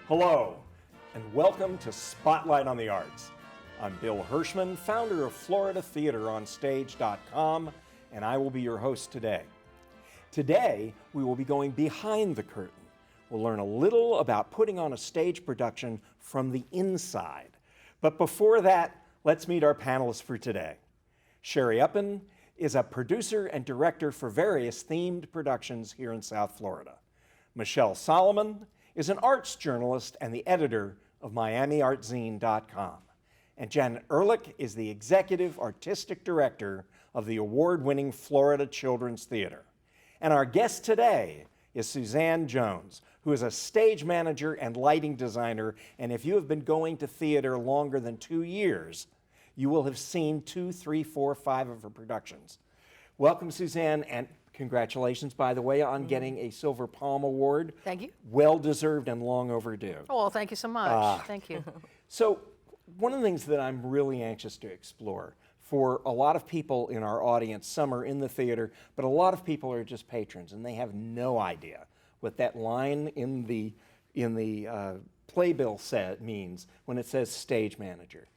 Hello, and welcome to Spotlight on the Arts. I'm Bill Hirschman, founder of FloridaTheaterOnStage.com, and I will be your host today. Today, we will be going behind the curtain. We'll learn a little about putting on a stage production from the inside. But before that, let's meet our panelists for today. Sherry Uppen is a producer and director for various themed productions here in South Florida. Michelle Solomon is an arts journalist and the editor of MiamiArtZine.com. And Janet Ehrlich is the executive artistic director of the award-winning Florida Children's Theater. And our guest today is Suzanne Jones, who is a stage manager and lighting designer. And if you have been going to theater longer than 2 years, you will have seen 2, 3, 4, 5 of her productions. Welcome, Suzanne, and congratulations, by the way, on getting a Silver Palm Award. Thank you. Well-deserved and long overdue. Oh, well, thank you so much. Thank you. So one of the things that I'm really anxious to explore for a lot of people in our audience, some are in the theater, but a lot of people are just patrons, and they have no idea what that line in the playbill means when it says stage manager.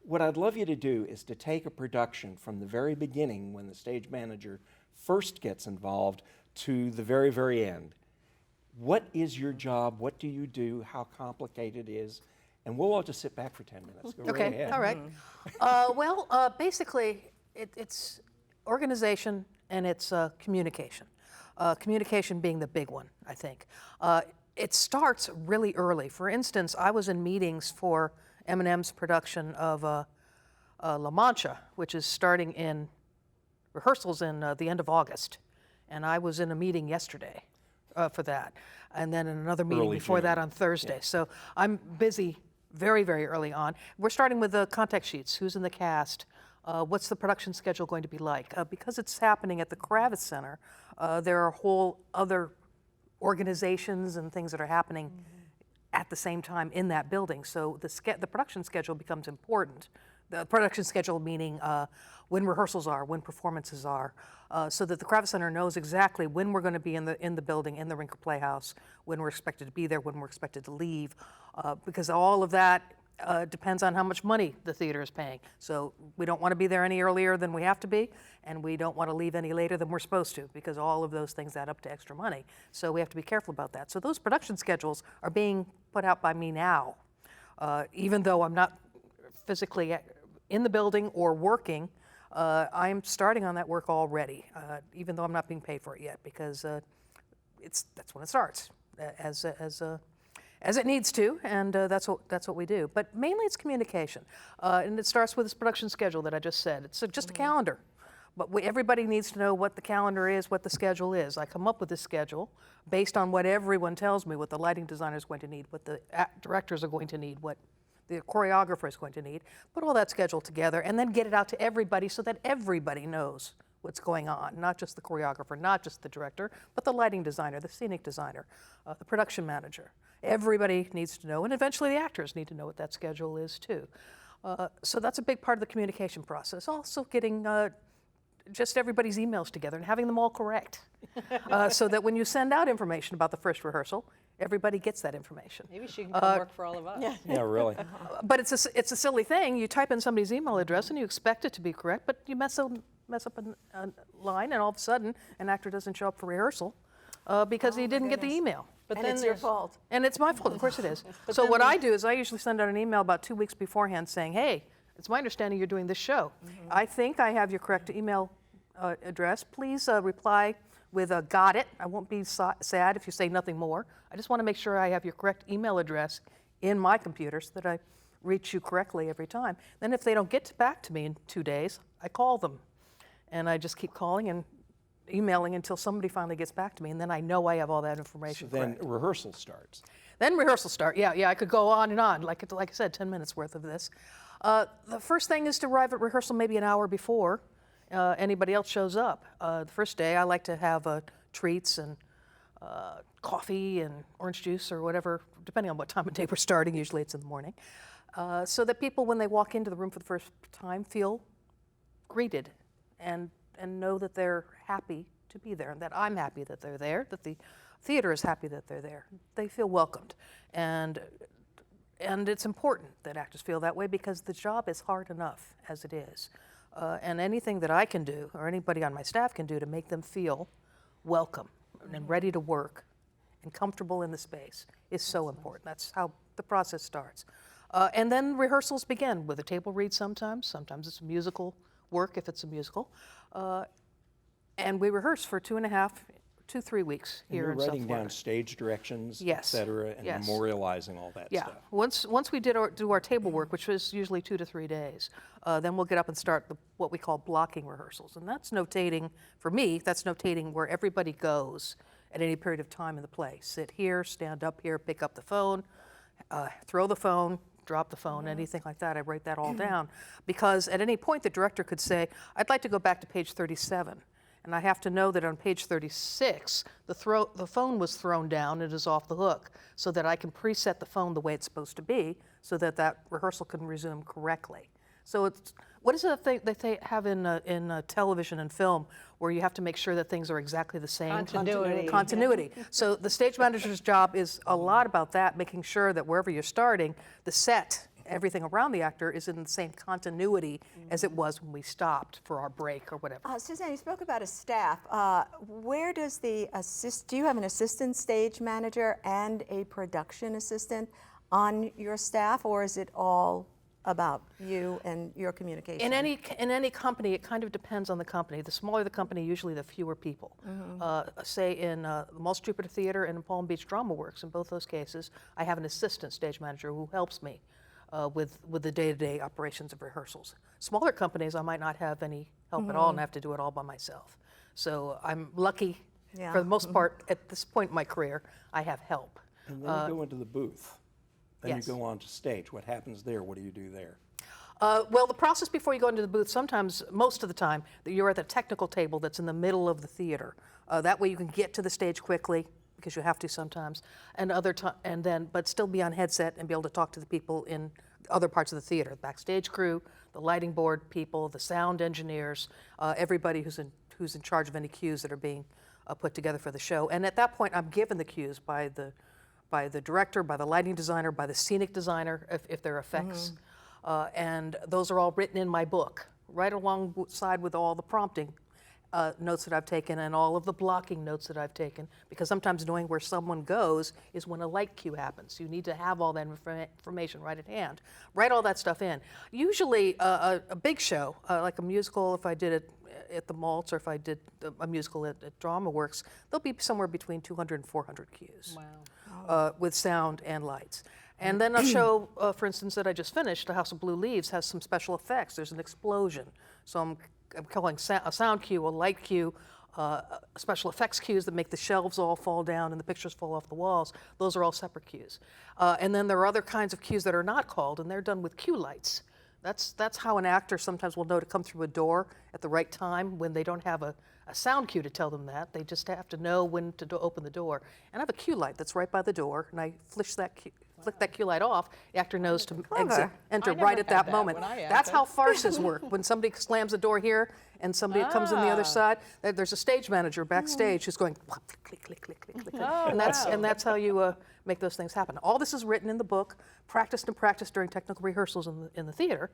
What I'd love you to do is to take a production from the very beginning when the stage manager first gets involved to the very, very end. What is your job? What do you do? How complicated it is? And we'll all just sit back for 10 minutes. Go right ahead. All right. Basically, it's organization and it's communication. Communication being the big one, I think. It starts really early. For instance, I was in meetings for M&M's production of La Mancha, which is starting in rehearsals in the end of August. And I was in a meeting yesterday for that. And then in another meeting before that on Thursday. Yeah. So I'm busy very, very early on. We're starting with the contact sheets. Who's in the cast? What's the production schedule going to be like? Because it's happening at the Kravitz Center, there are whole other organizations and things that are happening at the same time in that building. So the production schedule becomes important. The production schedule meaning when rehearsals are, when performances are, so that the Kravitz Center knows exactly when we're going to be in the building, in the Rinker Playhouse, when we're expected to be there, when we're expected to leave, because all of that depends on how much money the theater is paying. So we don't want to be there any earlier than we have to be, and we don't want to leave any later than we're supposed to, because all of those things add up to extra money. So we have to be careful about that. So those production schedules are being put out by me now, even though I'm not physically in the building or working. I'm starting on that work already, even though I'm not being paid for it yet, because that's when it starts, as it needs to, and that's what we do. But mainly it's communication, and it starts with this production schedule that I just said. It's just a calendar, but everybody needs to know what the calendar is, what the schedule is. I come up with this schedule based on what everyone tells me, what the lighting designer is going to need, what the directors are going to need, what the choreographer is going to need, put all that schedule together, and then get it out to everybody so that everybody knows what's going on, not just the choreographer, not just the director, but the lighting designer, the scenic designer, the production manager. Everybody needs to know, and eventually the actors need to know what that schedule is too. So that's a big part of the communication process. Also getting just everybody's emails together and having them all correct, so that when you send out information about the first rehearsal, everybody gets that information. Maybe she can come work for all of us. Yeah, really. But it's a silly thing. You type in somebody's email address and you expect it to be correct, but you mess up a line, and all of a sudden an actor doesn't show up for rehearsal because he didn't get the email. But and then it's your fault. And it's my fault, of course it is. So what I do is I usually send out an email about 2 weeks beforehand saying, hey, it's my understanding you're doing this show. I think I have your correct email address. Please reply with a got it. I won't be sad if you say nothing more. I just want to make sure I have your correct email address in my computer so that I reach you correctly every time. Then if they don't get back to me in 2 days, I call them. And I just keep calling and emailing until somebody finally gets back to me, and then I know I have all that information correct. Then rehearsal starts. Then rehearsal start. Yeah, I could go on and on. Like I said, 10 minutes worth of this. The first thing is to arrive at rehearsal maybe an hour before anybody else shows up. The first day I like to have treats and coffee and orange juice or whatever, depending on what time of day we're starting. Usually it's in the morning. So that people, when they walk into the room for the first time, feel greeted and know that they're happy to be there, and that I'm happy that they're there, that the theater is happy that they're there. They feel welcomed. And it's important that actors feel that way because the job is hard enough as it is. And anything that I can do, or anybody on my staff can do to make them feel welcome and ready to work and comfortable in the space is so important. That's how the process starts. And then rehearsals begin with a table read sometimes. Sometimes it's musical work if it's a musical. And we rehearse for 2.5-3 weeks here in South Florida. You're writing down stage directions, et cetera, and memorializing all that stuff. Once we do our table work, which is usually 2 to 3 days, then we'll get up and start what we call blocking rehearsals. And that's notating, for me, that's notating where everybody goes at any period of time in the play. Sit here, stand up here, pick up the phone, throw the phone, drop the phone, anything like that. I write that all down. Because at any point the director could say, I'd like to go back to page 37. And I have to know that on page 36, the phone was thrown down, it is off the hook, so that I can preset the phone the way it's supposed to be, so that that rehearsal can resume correctly. So it's, what is it that they have in television and film, where you have to make sure that things are exactly the same? Continuity. So the stage manager's job is a lot about that, making sure that wherever you're starting, the set, everything around the actor is in the same continuity as it was when we stopped for our break or whatever. Suzanne, you spoke about a staff. Where does do you have an assistant stage manager and a production assistant on your staff, or is it all about you and your communication? In any company, it kind of depends on the company. The smaller the company, usually the fewer people. Say in the Mall Street Theater and in Palm Beach Drama Works, in both those cases, I have an assistant stage manager who helps me with the day-to-day operations of rehearsals. Smaller companies, I might not have any help at all and have to do it all by myself. So I'm lucky, for the most part, at this point in my career, I have help. And then you go into the booth. Then you go on to stage. What happens there? What do you do there? Well, the process before you go into the booth, sometimes, most of the time, you're at the technical table that's in the middle of the theater. That way you can get to the stage quickly, because you have to sometimes, but still be on headset and be able to talk to the people in other parts of the theater, the backstage crew, the lighting board people, the sound engineers, everybody who's in charge of any cues that are being put together for the show. And at that point, I'm given the cues by the director, by the lighting designer, by the scenic designer, if there are effects. And those are all written in my book, right alongside with all the prompting notes that I've taken and all of the blocking notes that I've taken, because sometimes knowing where someone goes is when a light cue happens. You need to have all that information right at hand. Write all that stuff in. Usually a big show, like a musical, if I did it at the Maltz, or if I did a musical at Drama Works, there'll be somewhere between 200 and 400 cues. Wow. With sound and lights. And then a show, for instance, that I just finished, The House of Blue Leaves, has some special effects. There's an explosion. So I'm calling a sound cue, a light cue, special effects cues that make the shelves all fall down and the pictures fall off the walls. Those are all separate cues. And then there are other kinds of cues that are not called, and they're done with cue lights. That's how an actor sometimes will know to come through a door at the right time when they don't have a sound cue to tell them that. They just have to know when to open the door. And I have a cue light that's right by the door, and I flick that cue light off. The actor knows to enter right at that moment. That's how farces work. When somebody slams the door here and somebody comes in the other side, there's a stage manager backstage who's going click, click, click, click, click, click. And that's how you make those things happen. All this is written in the book, practiced during technical rehearsals in the theater.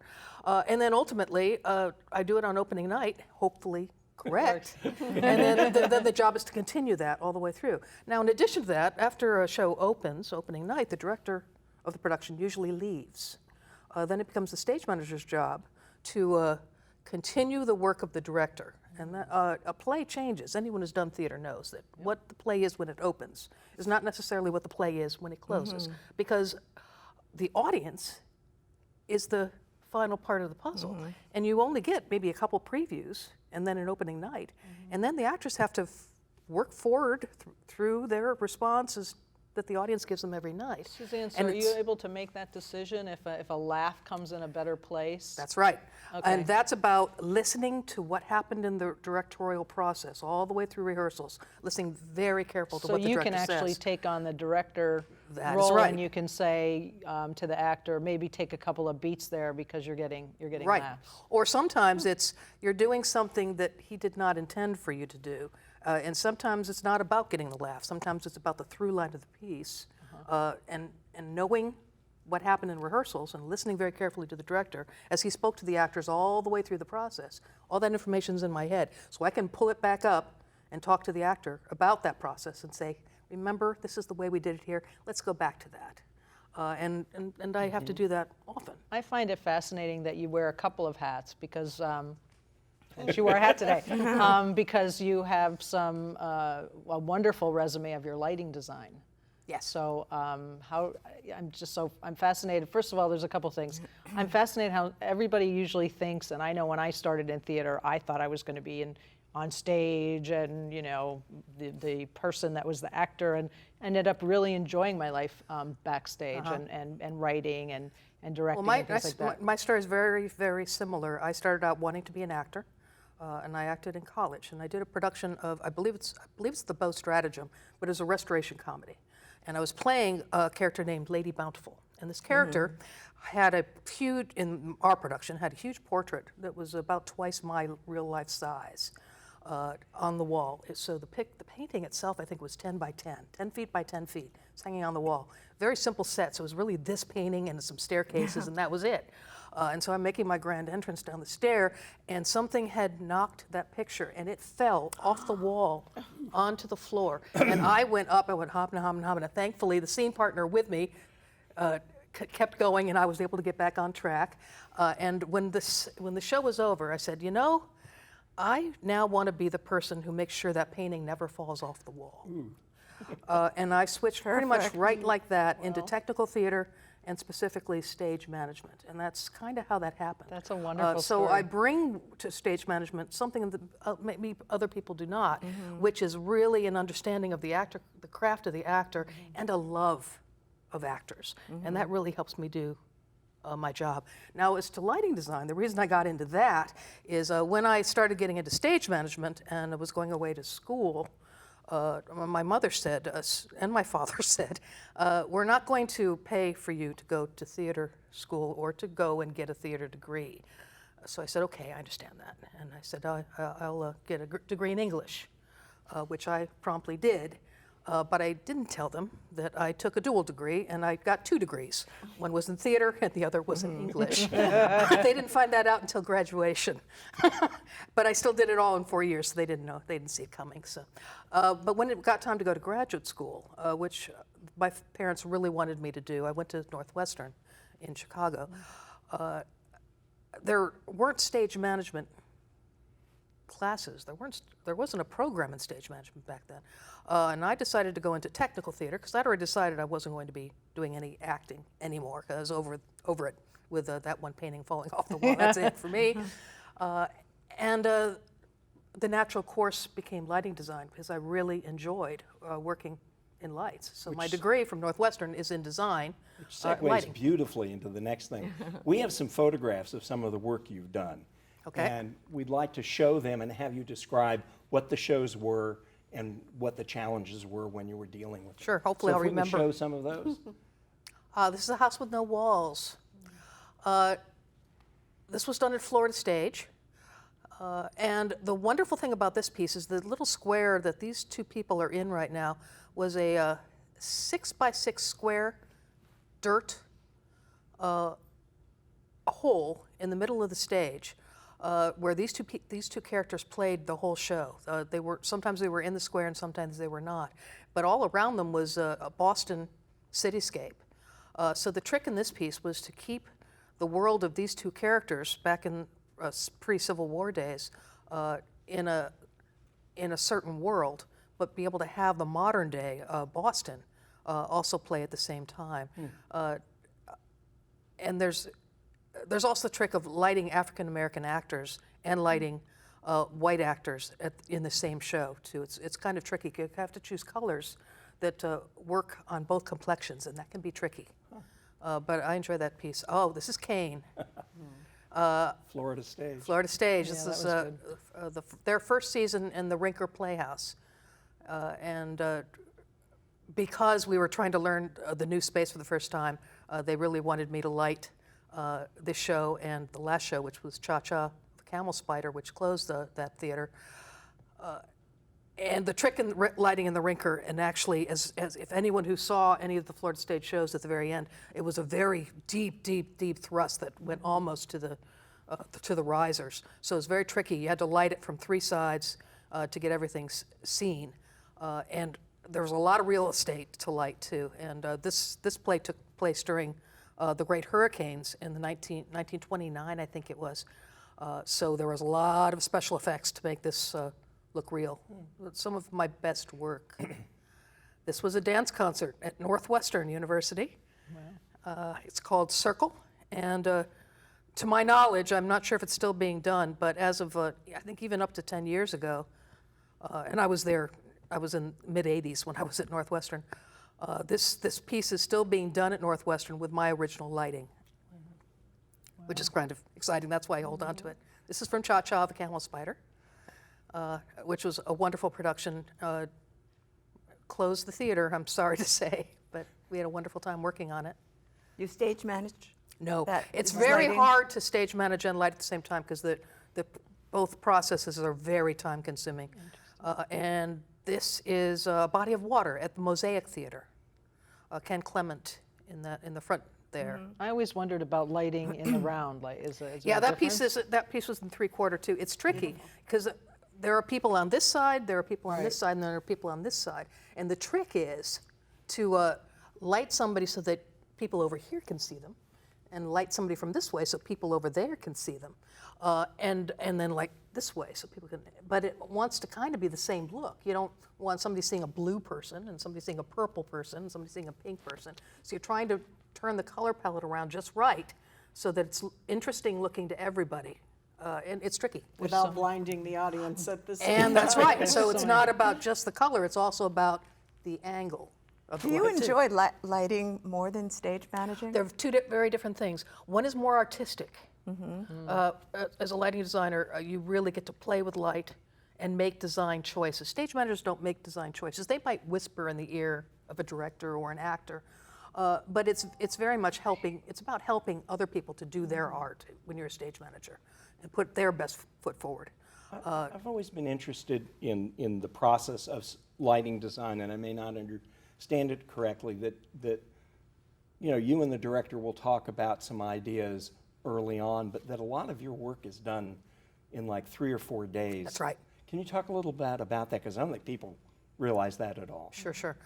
And then ultimately, I do it on opening night, hopefully correct. And then the job is to continue that all the way through. Now, in addition to that, after a show opens, opening night, the director of the production usually leaves. Then it becomes the stage manager's job to continue the work of the director. And a play changes. Anyone who's done theater knows that what the play is when it opens is not necessarily what the play is when it closes, because the audience is the final part of the puzzle. And you only get maybe a couple previews and then an opening night. And then the actors have to work forward through their responses that the audience gives them every night. Suzanne, so are you able to make that decision if a laugh comes in a better place? That's right. Okay. And that's about listening to what happened in the directorial process all the way through rehearsals, listening very careful to what the director says. So you can actually take on the director role, and you can say to the actor, maybe take a couple of beats there because you're getting laughs. Or sometimes it's you're doing something that he did not intend for you to do, And sometimes it's not about getting the laugh. Sometimes it's about the through line of the piece, and knowing what happened in rehearsals and listening very carefully to the director as he spoke to the actors all the way through the process. All that information's in my head, so I can pull it back up and talk to the actor about that process and say, remember, this is the way we did it here. Let's go back to that. And I have to do that often. I find it fascinating that you wear a couple of hats because, and she wore a hat today, because you have a wonderful resume of your lighting design. Yes. So I'm fascinated. First of all, there's a couple things. I'm fascinated how everybody usually thinks, and I know when I started in theater, I thought I was going to be on stage and, the person that was the actor, and ended up really enjoying my life backstage and writing and directing and things like that. My story is very, very similar. I started out wanting to be an actor, and I acted in college. And I did a production of, I believe it's The Beau Stratagem, but it was a restoration comedy. And I was playing a character named Lady Bountiful. And this character had in our production, had a huge portrait that was about twice my real life size on the wall. So the painting itself, I think, was 10 by 10, 10 feet by 10 feet. It's hanging on the wall. Very simple set, so it was really this painting and some staircases, and that was it. And so I'm making my grand entrance down the stair, and something had knocked that picture, and it fell off the wall onto the floor. And I went hopping, and thankfully the scene partner with me kept going, and I was able to get back on track. And when the show was over, I said, I now want to be the person who makes sure that painting never falls off the wall. And I switched pretty much right like that into technical theater and specifically stage management. And that's kind of how that happened. That's a wonderful So story. I bring to stage management something that maybe other people do not, which is really an understanding of the actor, the craft of the actor, and a love of actors. And that really helps me do my job. Now, as to lighting design, the reason I got into that is when I started getting into stage management and I was going away to school, my mother said, and my father said, we're not going to pay for you to go to theater school or to go and get a theater degree. So I said, okay, I understand that. And I said, I'll get a degree in English, which I promptly did. But I didn't tell them that I took a dual degree, and I got 2 degrees. One was in theater, and the other was in English. They didn't find that out until graduation. But I still did it all in 4 years, so they didn't know. They didn't see it coming. So, but when it got time to go to graduate school, which my parents really wanted me to do, I went to Northwestern in Chicago. There weren't stage management classes. There wasn't a program in stage management back then. And I decided to go into technical theater because I'd already decided I wasn't going to be doing any acting anymore because I was over it with that one painting falling off the wall. That's it for me. And the natural course became lighting design because I really enjoyed working in lights. So my degree from Northwestern is in design. Which segues lighting. beautifully into the next thing. We have some photographs of some of the work you've done. Okay. And we'd like to show them and have you describe what the shows were and what the challenges were when you were dealing with them. Sure, hopefully so I'll if we remember. can show some of those. This is a house with no walls. This was done at Florida Stage. And the wonderful thing about this piece is the little square that these 2 people are in right now was a 6 by 6 square dirt hole in the middle of the stage. Where these two characters played the whole show. Sometimes they were in the square and sometimes they were not. But all around them was a Boston cityscape. So the trick in this piece was to keep the world of these 2 characters back in pre-Civil War days in a certain world, but be able to have the modern day Boston also play at the same time. And there's also the trick of lighting African American actors and lighting white actors in the same show too. It's kind of tricky. You have to choose colors that work on both complexions, and that can be tricky. But I enjoy that piece. Oh, this is Kane. Florida Stage. Florida Stage. Yeah, This that is their first season in the Rinker Playhouse, and because we were trying to learn the new space for the first time, they really wanted me to light this show and the last show, which was Cha Cha, the Camel Spider, which closed that theater. And the trick in lighting in the Rinker, and actually, as if anyone who saw any of the Florida State shows at the very end, it was a very deep, deep, deep thrust that went almost to the risers. So it was very tricky. You had to light it from 3 sides to get everything seen. And there was a lot of real estate to light too. And this play took place during the Great Hurricanes in the 1929, I think it was. So there was a lot of special effects to make this look real. Some of my best work. This was a dance concert at Northwestern University. Wow. It's called Circle, and to my knowledge, I'm not sure if it's still being done, but as of I think even up to 10 years ago, and I was there, I was in mid-'80s when I was at Northwestern. This piece is still being done at Northwestern with my original lighting, which is kind of exciting. That's why I hold on to it. This is from Cha Cha, the Camel Spider, which was a wonderful production. Closed the theater, I'm sorry to say, but we had a wonderful time working on it. You stage manage? No, That it's is very lighting? hard to stage manage and light at the same time because both processes are very time consuming. And this is a body of water at the Mosaic Theater. Ken Clement in the front there. I always wondered about lighting in the round. Like, is there Yeah, a that difference? piece was in 3/4 too. It's tricky because there are people on this side, there are people on this Right. side, and there are people on this side. And the trick is to light somebody so that people over here can see them, and light somebody from this way so people over there can see them, and then light this way so people can. But it wants to kind of be the same look. You don't want somebody seeing a blue person and somebody seeing a purple person and somebody seeing a pink person. So you're trying to turn the color palette around just right so that it's interesting looking to everybody. And it's tricky. Without blinding the audience at the same And that's time. right. So it's not about just the color, it's also about the angle of the Do you light, too. enjoy lighting more than stage managing? They're two very different things. One is more artistic. As a lighting designer, you really get to play with light and make design choices. Stage managers don't make design choices. They might whisper in the ear of a director or an actor, but it's very much helping. It's about helping other people to do their art when you're a stage manager and put their best foot forward. I've always been interested in the process of lighting design, and I may not understand it correctly, that you and the director will talk about some ideas early on, but that a lot of your work is done in like 3 or 4 days. That's right. Can you talk a little bit about that? Because I don't think people realize that at all. Sure.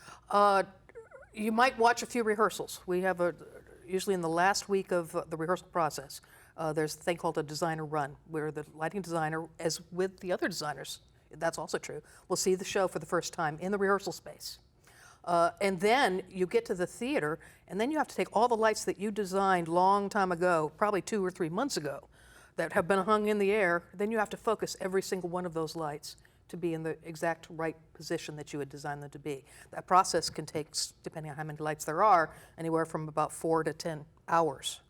You might watch a few rehearsals. We have usually in the last week of the rehearsal process, there's a thing called a designer run, where the lighting designer, as with the other designers, that's also true, will see the show for the first time in the rehearsal space. And then you get to the theater, and then you have to take all the lights that you designed long time ago, probably 2 or 3 months ago, that have been hung in the air. Then you have to focus every single one of those lights to be in the exact right position that you had designed them to be. That process can take, depending on how many lights there are, anywhere from about 4 to 10 hours.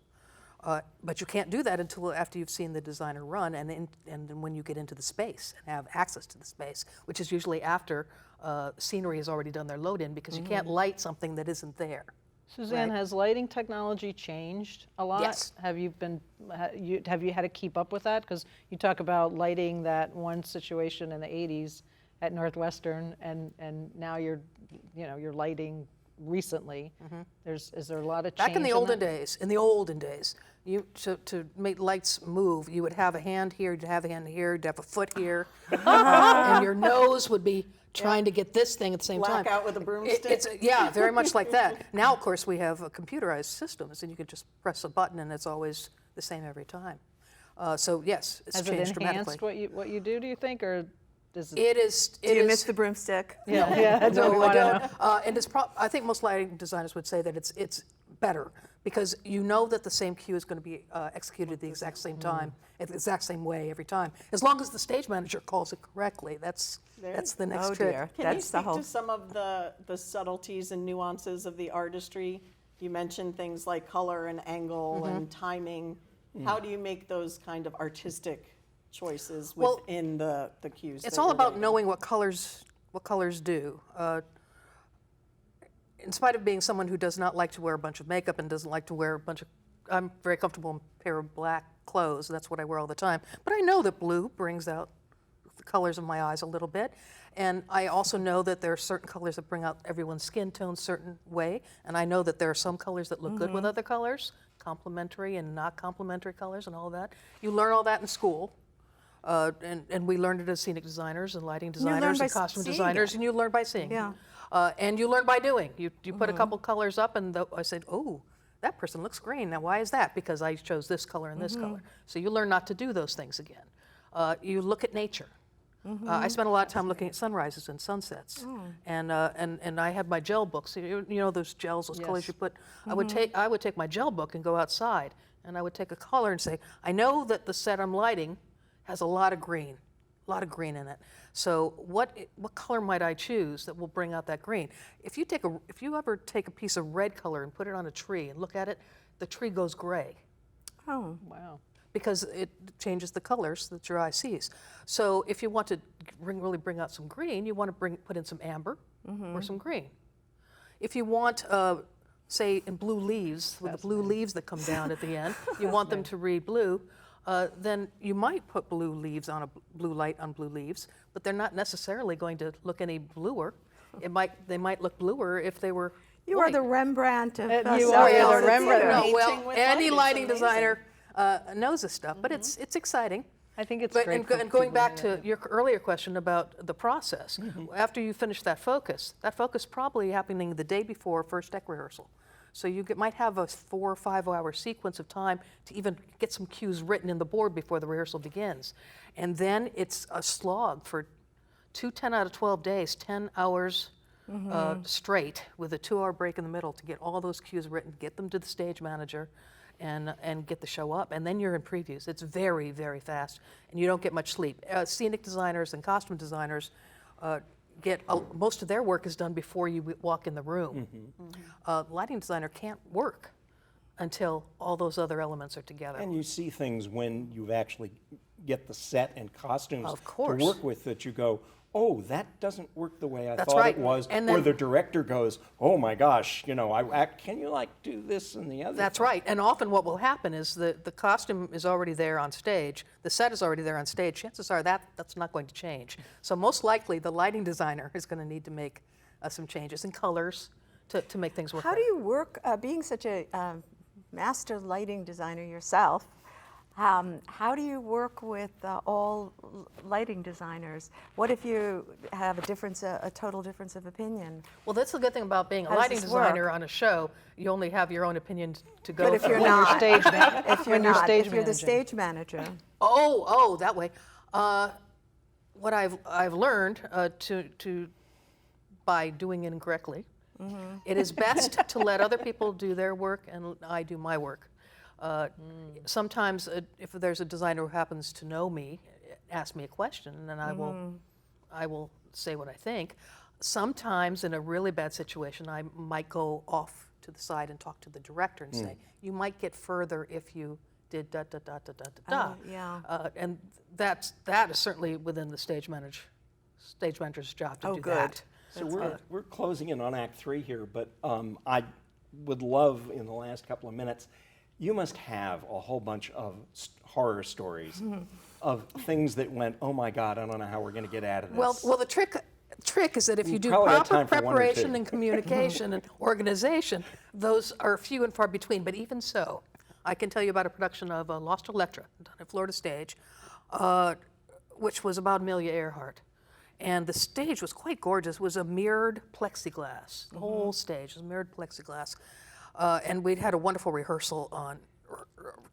But you can't do that until after you've seen the designer run and then when you get into the space and have access to the space, which is usually after scenery has already done their load in, because you can't light something that isn't there. Suzanne, Right. has lighting technology changed a lot? Yes. Have you had to keep up with that? Because you talk about lighting that one situation in the 80s at Northwestern, and now you're lighting recently. Is there a lot of change? Back in the olden days, to make lights move, you would have a hand here, you'd have a hand here, you'd have a foot here, and your nose would be trying to get this thing at the same time. Black out with a broomstick. Yeah, very much like that. Now, of course, we have computerized systems, and you can just press a button, and it's always the same every time. So yes, it's Has changed it dramatically. enhanced what you do you think, or does it? It is. Do you miss the broomstick? Yeah, that's what we No, I want to know. don't. And I think most lighting designers would say that it's better, because you know that the same cue is going to be executed at the exact same time, at the exact same way every time. As long as the stage manager calls it correctly, that's the next Oh, trick. dear. Can you That's the speak whole. to some of the subtleties and nuances of the artistry? You mentioned things like color and angle and timing. How do you make those kind of artistic choices Well, within the cues? It's that all you're about lighting? knowing what colors do. In spite of being someone who does not like to wear a bunch of makeup and doesn't like to wear a bunch of, I'm very comfortable in a pair of black clothes. That's what I wear all the time. But I know that blue brings out the colors of my eyes a little bit. And I also know that there are certain colors that bring out everyone's skin tone a certain way. And I know that there are some colors that look good with other colors, complementary and not complementary colors and all that. You learn all that in school. And we learned it as scenic designers and lighting learn designers by and costume seeing designers, it. and you learn by seeing. Yeah. And you learn by doing. You put a couple colors up, and I said, oh, that person looks green. Now, why is that? Because I chose this color and this color. So you learn not to do those things again. You look at nature. I spent a lot of time looking at sunrises and sunsets, and I had my gel books. You know those gels, those colors you put. I would take my gel book and go outside, and I would take a color and say, I know that the set I'm lighting has a lot of green in it. So what color might I choose that will bring out that green? If you ever take a piece of red color and put it on a tree and look at it, the tree goes gray. Oh. Wow. Because it changes the colors that your eye sees. So if you want to really bring out some green, you want to put in some amber or some green. If you want, say, in blue leaves, with the blue leaves that come down at the end, you want them to read blue, then you might put blue leaves on a blue light on blue leaves, but they're not necessarily going to look any bluer. They might look bluer if they were You are the Rembrandt of you South are the Florida Rembrandt. theater. No, Painting well, with any light lighting is amazing. designer knows this stuff, but it's exciting. I think it's But, great. and, for and going people back to- to your earlier question about the process, after you finish that focus probably happening the day before first deck rehearsal. So you might have a 4 or 5 hour sequence of time to even get some cues written in the board before the rehearsal begins. And then it's a slog for 10 out of 12 days, 10 hours straight with a 2 hour break in the middle to get all those cues written, get them to the stage manager, and get the show up. And then you're in previews. It's very, very fast, and you don't get much sleep. Scenic designers and costume designers most of their work is done before you walk in the room. Lighting designer can't work until all those other elements are together. And you see things when you actually get the set and costumes Of course. to work with that you go, oh, that doesn't work the way I That's thought right. it was. And or then- the director goes, oh my gosh, can you do this and the other? That's thing? right. And often what will happen is the costume is already there on stage, the set is already there on stage. Chances are that's not going to change. So most likely the lighting designer is going to need to make some changes in colors to make things work. How do you work, being such a master lighting designer yourself, how do you work with all lighting designers? What if you have a total difference of opinion? Well, that's the good thing about being a How does lighting this designer work? on a show. You only have your own opinion to go But if from. you're When you're not, stage man- if you're when you're not, stage if you're the managing. stage manager, Oh, that way. What I've learned by doing it incorrectly, it is best to let other people do their work and I do my work. Sometimes, if there's a designer who happens to know me, ask me a question, and I will say what I think. Sometimes, in a really bad situation, I might go off to the side and talk to the director and say, "You might get further if you did da da da da da da da." yeah. And that is certainly within the stage manager's job to do good. that. So we're closing in on Act 3 here, but I would love, in the last couple of minutes, you must have a whole bunch of horror stories of things that went, oh my God, I don't know how we're going to get out of this. Well, the trick is that if you do probably have proper time for one or preparation two. and communication and organization, those are few and far between. But even so, I can tell you about a production of Lost Electra done at Florida Stage, which was about Amelia Earhart. And the stage was quite gorgeous. It was a mirrored plexiglass. The whole stage was mirrored plexiglass. And we'd had a wonderful rehearsal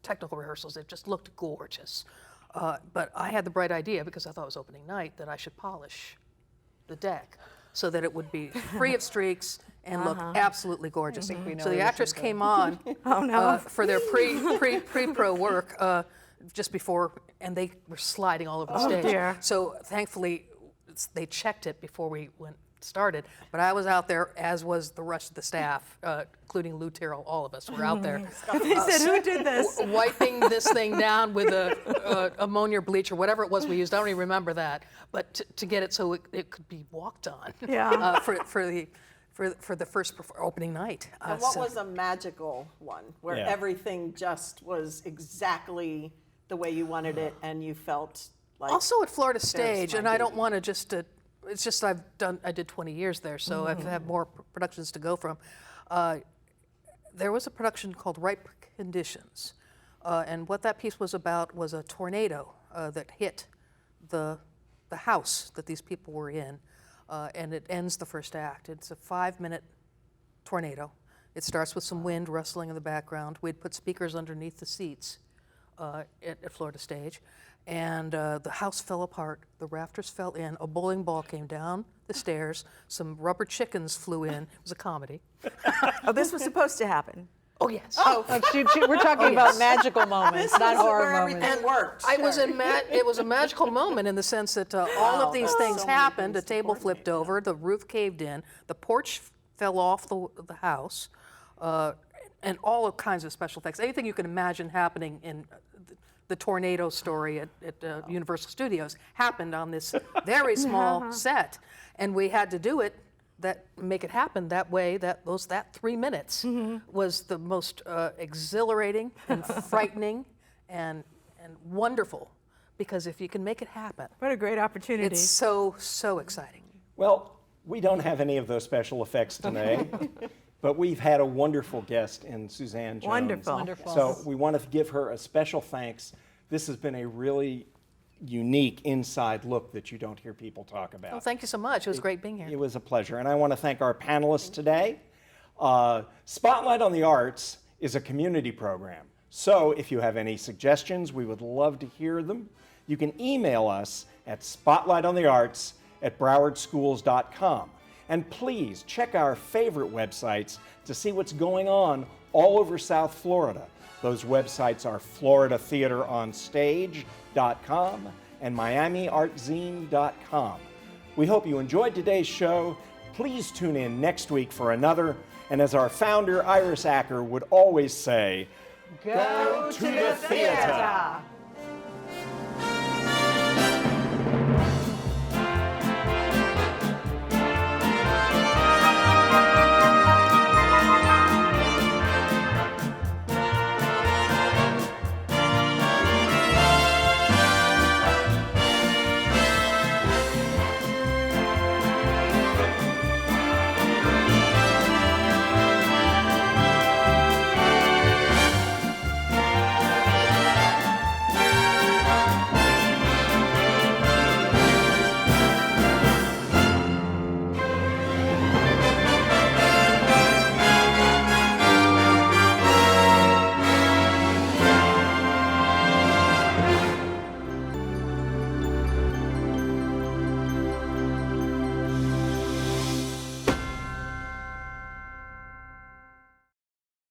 technical rehearsals. It just looked gorgeous. But I had the bright idea, because I thought it was opening night, that I should polish the deck so that it would be free of streaks and look absolutely gorgeous. think we know So the where this actress is came on for their pre-pro work just before, and they were sliding all over the stage. dear. So thankfully, they checked it before we started. But I was out there, as was the rest of the staff, including Lou Tyrrell. All of us were out there. They said, who did this? Wiping this thing down with ammonia bleach or whatever it was we used. I don't even remember that. But to get it so it could be walked on Yeah. for the first opening night. And what So- was a magical one where Yeah. everything just was exactly the way you wanted it and you felt Like, Also at Florida Stage, my and I don't baby. want to just, it's just I did 20 years there, so I've had more productions to go from. There was a production called Ripe Conditions, and what that piece was about was a tornado that hit the house that these people were in, and it ends the first act. It's a 5-minute tornado. It starts with some wind rustling in the background. We'd put speakers underneath the seats at Florida Stage, and the house fell apart. The rafters fell in. A bowling ball came down the stairs. Some rubber chickens flew in. It was a comedy. Oh, this was supposed to happen. Oh yes. We're talking about magical moments, This not was horror where moments. everything worked. It was a magical moment in the sense that all of these things So many happened. things The to table flipped over. The roof caved in. The porch fell off the house, and all kinds of special effects. Anything you can imagine happening in the tornado story at Universal Studios happened on this very small set, and we had to do it. Make it happen that way. That 3 minutes was the most exhilarating and frightening and wonderful, because if you can make it happen, What a great opportunity. it's so exciting. Well, we don't have any of those special effects today, but we've had a wonderful guest in Suzanne Jones. Wonderful. Wonderful. So we want to give her a special thanks. This has been a really unique inside look that you don't hear people talk about. Well, thank you so much. It was great being here. It was a pleasure. And I want to thank our panelists today. Spotlight on the Arts is a community program. So if you have any suggestions, we would love to hear them. You can email us at spotlightonthearts@browardschools.com. And please check our favorite websites to see what's going on all over South Florida. Those websites are floridatheateronstage.com and miamiartzine.com. We hope you enjoyed today's show. Please tune in next week for another. And as our founder, Iris Acker, would always say, go to the theater.